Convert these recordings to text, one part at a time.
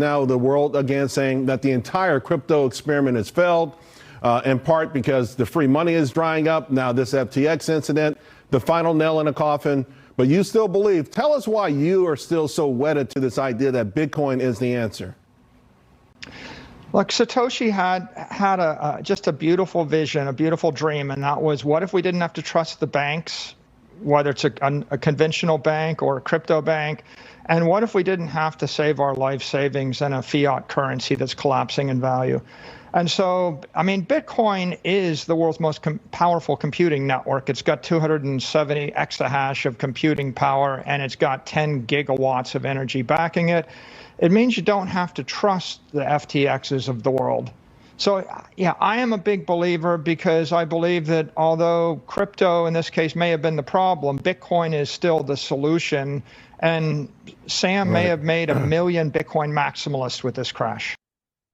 now the world again saying that the entire crypto experiment has failed, in part because the free money is drying up. Now this FTX incident, the final nail in the coffin. But you still believe. Tell us why you are still so wedded to this idea that Bitcoin is the answer. Look, Satoshi had just a beautiful vision, a beautiful dream, and that was, what if we didn't have to trust the banks, whether it's a conventional bank or a crypto bank, and what if we didn't have to save our life savings in a fiat currency that's collapsing in value? And so, I mean, Bitcoin is the world's most powerful computing network. It's got 270 exahash of computing power, and it's got 10 gigawatts of energy backing it. It means you don't have to trust the FTXs of the world. So, yeah, I am a big believer, because I believe that although crypto in this case may have been the problem, Bitcoin is still the solution. And Sam may have made 1 million Bitcoin maximalists with this crash.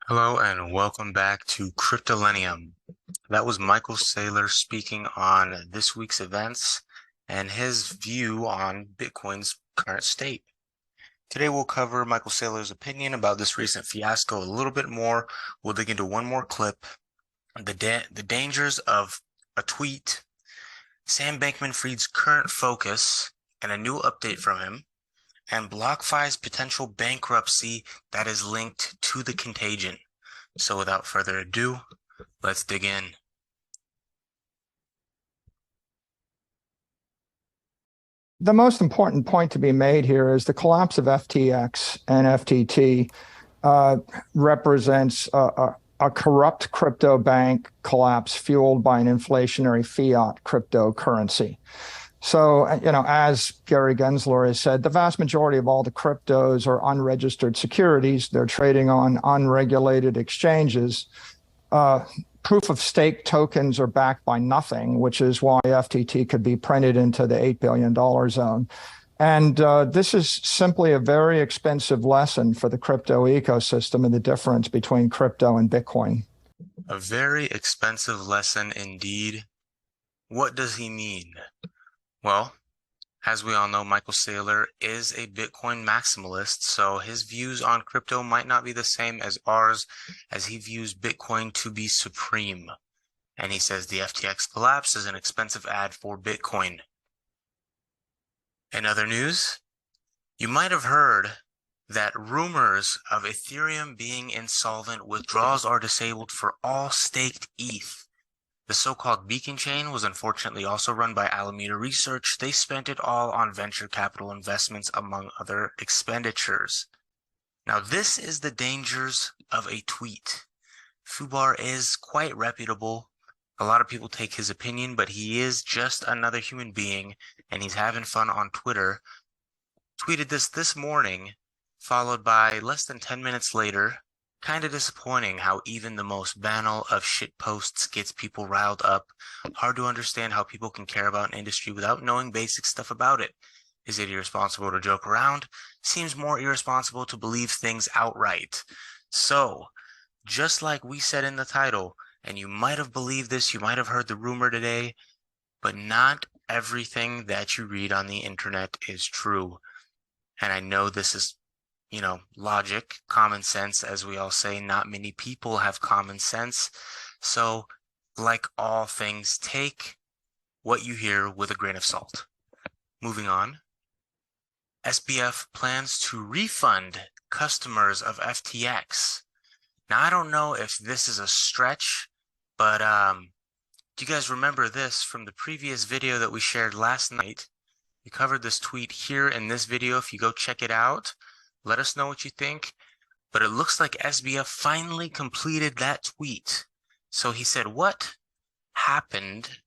Hello and welcome back to Cryptollennium. That was Micheal Saylor speaking on this week's events and his view on Bitcoin's current state. Today we'll cover Micheal Saylor's opinion about this recent fiasco a little bit more. We'll dig into one more clip, the dangers of a tweet, Sam Bankman-Fried's current focus and a new update from him, and BlockFi's potential bankruptcy that is linked to the contagion. So without further ado, let's dig in. The most important point to be made here is the collapse of FTX and FTT represents a corrupt crypto bank collapse fueled by an inflationary fiat cryptocurrency. So, you know, as Gary Gensler has said, the vast majority of all the cryptos are unregistered securities. They're trading on unregulated exchanges. Proof of stake tokens are backed by nothing, which is why FTT could be printed into the $8 billion zone. And this is simply a very expensive lesson for the crypto ecosystem and the difference between crypto and Bitcoin. A very expensive lesson indeed. What does he mean? Well, as we all know, Micheal Saylor is a Bitcoin maximalist, so his views on crypto might not be the same as ours, as he views Bitcoin to be supreme. And he says the FTX collapse is an expensive ad for Bitcoin. In other news, you might have heard that rumors of Ethereum being insolvent, withdrawals are disabled for all staked ETH. The so-called Beacon chain was unfortunately also run by Alameda Research. They spent it all on venture capital investments, among other expenditures. Now, this is the dangers of a tweet. Fubar is quite reputable. A lot of people take his opinion, but he is just another human being, and he's having fun on Twitter. Tweeted this morning, followed by less than 10 minutes later. Kind of disappointing how even the most banal of shit posts gets people riled up. Hard to understand how people can care about an industry without knowing basic stuff about it. Is it irresponsible to joke around? Seems more irresponsible to believe things outright. So, just like we said in the title, and you might have believed this, you might have heard the rumor today, but not everything that you read on the internet is true. And I know this is, you know, logic, common sense, as we all say. Not many people have common sense. So, like all things, take what you hear with a grain of salt. Moving on. SBF plans to refund customers of FTX. Now, I don't know if this is a stretch, but do you guys remember this from the previous video that we shared last night? We covered this tweet here in this video. If you go check it out, let us know what you think. But it looks like SBF finally completed that tweet. So he said, what happened,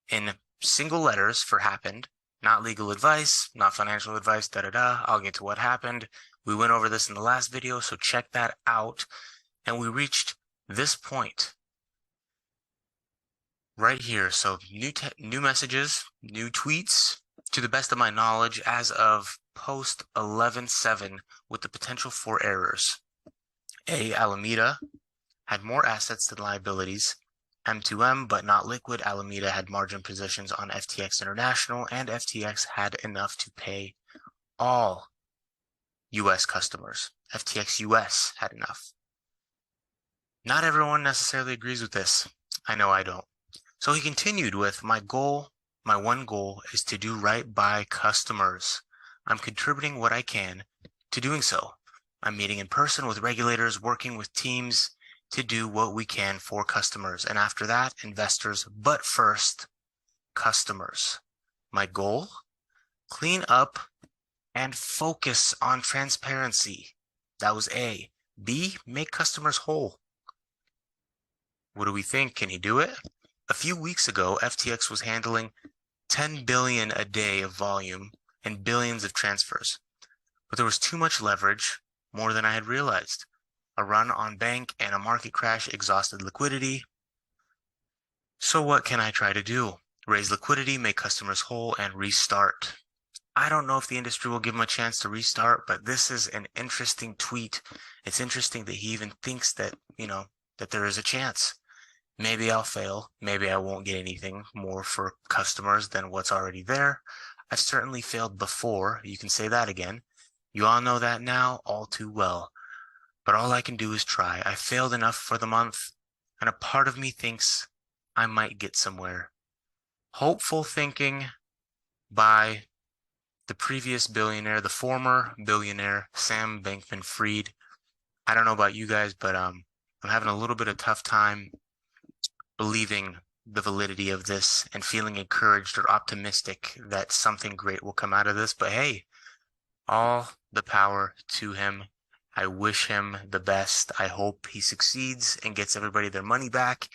in single letters for happened, not legal advice, not financial advice, I'll get to what happened. We went over this in the last video, so check that out. And we reached this point right here. So new messages, new tweets, to the best of my knowledge, as of post 11/7, with the potential for errors. A, Alameda had more assets than liabilities. M2M, but not liquid. Alameda had margin positions on FTX International, and FTX had enough to pay all. US customers. FTX US had enough. Not everyone necessarily agrees with this. I know I don't. So he continued with, my one goal is to do right by customers. I'm contributing what I can to doing so. I'm meeting in person with regulators, working with teams to do what we can for customers. And after that, investors, but first, customers. My goal? Clean up and focus on transparency. That was A. B, make customers whole. What do we think? Can he do it? A few weeks ago, FTX was handling 10 billion a day of volume and billions of transfers. But there was too much leverage, more than I had realized. A run on bank and a market crash exhausted liquidity. So what can I try to do? Raise liquidity, make customers whole, and restart. I don't know if the industry will give him a chance to restart, but this is an interesting tweet. It's interesting that he even thinks that, that there is a chance. Maybe I'll fail. Maybe I won't get anything more for customers than what's already there. I've certainly failed before. You can say that again. You all know that now all too well. But all I can do is try. I failed enough for the month, and a part of me thinks I might get somewhere. Hopeful thinking by the previous billionaire, the former billionaire, Sam Bankman-Fried. I don't know about you guys, but I'm having a little bit of tough time believing the validity of this and feeling encouraged or optimistic that something great will come out of this. But hey, all the power to him. I wish him the best. I hope he succeeds and gets everybody their money back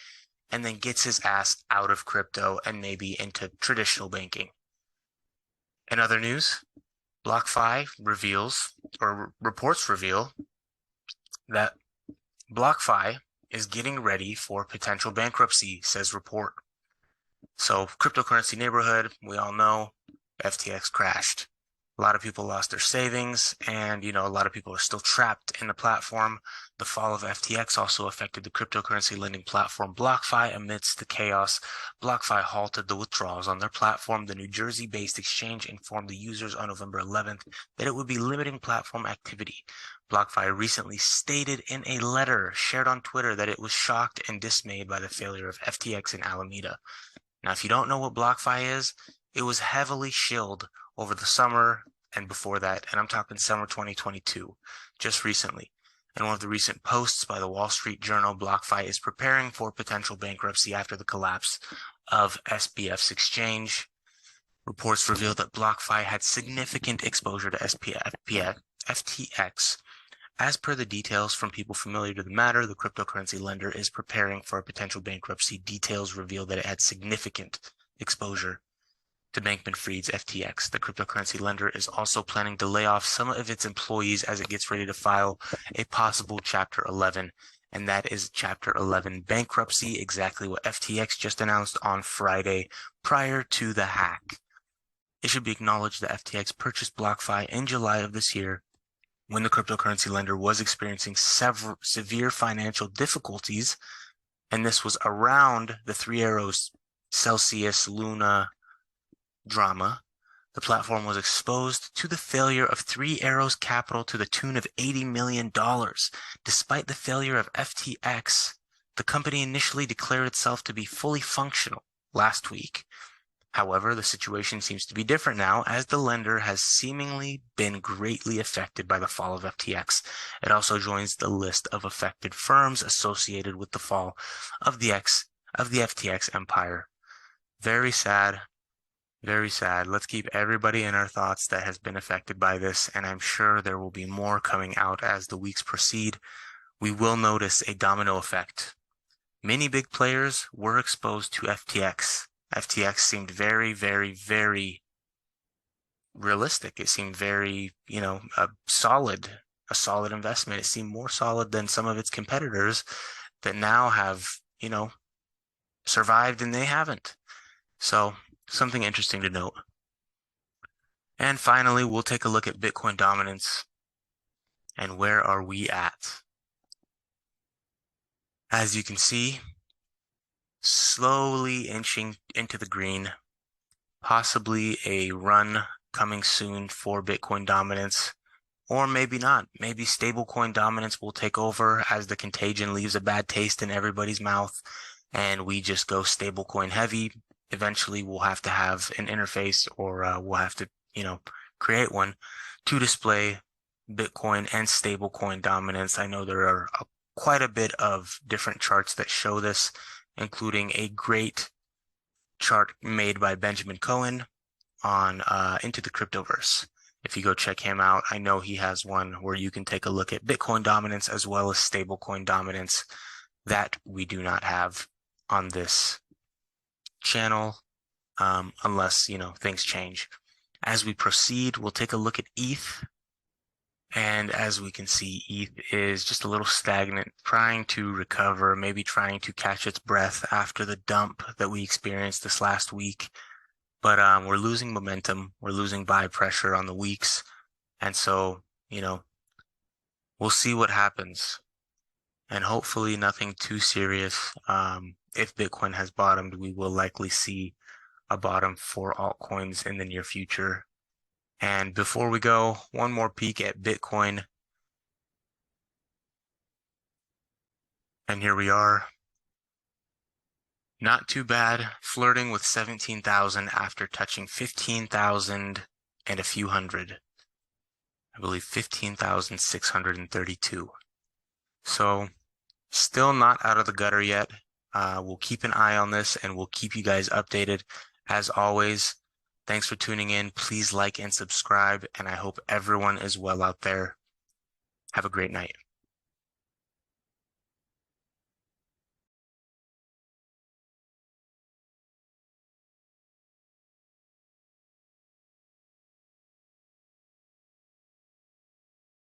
and then gets his ass out of crypto and maybe into traditional banking. In other news, BlockFi reports reveal that BlockFi is getting ready for potential bankruptcy, says report. So cryptocurrency neighborhood, we all know FTX crashed. A lot of people lost their savings, and a lot of people are still trapped in the platform. The fall of FTX also affected the cryptocurrency lending platform BlockFi. Amidst the chaos, BlockFi halted the withdrawals on their platform. The New Jersey-based exchange informed the users on November 11th that it would be limiting platform activity. BlockFi recently stated in a letter shared on Twitter that it was shocked and dismayed by the failure of FTX in Alameda. Now, if you don't know what BlockFi is, it was heavily shilled over the summer and before that, and I'm talking summer 2022, just recently. In one of the recent posts by the Wall Street Journal, BlockFi is preparing for potential bankruptcy after the collapse of SBF's exchange. Reports reveal that BlockFi had significant exposure to FTX. As per the details from people familiar to the matter, the cryptocurrency lender is preparing for a potential bankruptcy. Details reveal that it had significant exposure to Bankman-Fried's FTX. The cryptocurrency lender is also planning to lay off some of its employees as it gets ready to file a possible Chapter 11, and that is Chapter 11 bankruptcy, exactly what FTX just announced on Friday prior to the hack. It should be acknowledged that FTX purchased BlockFi in July of this year when the cryptocurrency lender was experiencing severe financial difficulties, and this was around the Three Arrows Celsius Luna drama. The platform was exposed to the failure of Three Arrows Capital to the tune of $80 million. Despite the failure of FTX, the company initially declared itself to be fully functional last week. However, the situation seems to be different now, as the lender has seemingly been greatly affected by the fall of FTX. It also joins the list of affected firms associated with the fall of the FTX empire. Very sad. Very sad. Let's keep everybody in our thoughts that has been affected by this, and I'm sure there will be more coming out as the weeks proceed. We will notice a domino effect. Many big players were exposed to FTX. FTX seemed very, very, very realistic. It seemed very, a solid investment. It seemed more solid than some of its competitors that now have, survived and they haven't. So, something interesting to note. And finally, we'll take a look at Bitcoin dominance and where are we at. As you can see, slowly inching into the green, possibly a run coming soon for Bitcoin dominance, Or maybe not. Maybe stablecoin dominance will take over as the contagion leaves a bad taste in everybody's mouth, and we just go stablecoin heavy. Eventually, we'll have to have an interface, or we'll have to, create one to display Bitcoin and stablecoin dominance. I know there are quite a bit of different charts that show this, including a great chart made by Benjamin Cohen on Into the Cryptoverse. If you go check him out, I know he has one where you can take a look at Bitcoin dominance as well as stablecoin dominance that we do not have on this channel, unless, things change. As we proceed, we'll take a look at ETH. And as we can see, ETH is just a little stagnant, trying to recover, maybe trying to catch its breath after the dump that we experienced this last week. But we're losing momentum. We're losing buy pressure on the weeks. And so, we'll see what happens. And hopefully nothing too serious. If Bitcoin has bottomed, we will likely see a bottom for altcoins in the near future. And before we go, one more peek at Bitcoin. And here we are. Not too bad, flirting with 17,000 after touching 15,000 and a few hundred. I believe 15,632. So still not out of the gutter yet. We'll keep an eye on this and we'll keep you guys updated. As always, thanks for tuning in. Please like and subscribe, and I hope everyone is well out there. Have a great night.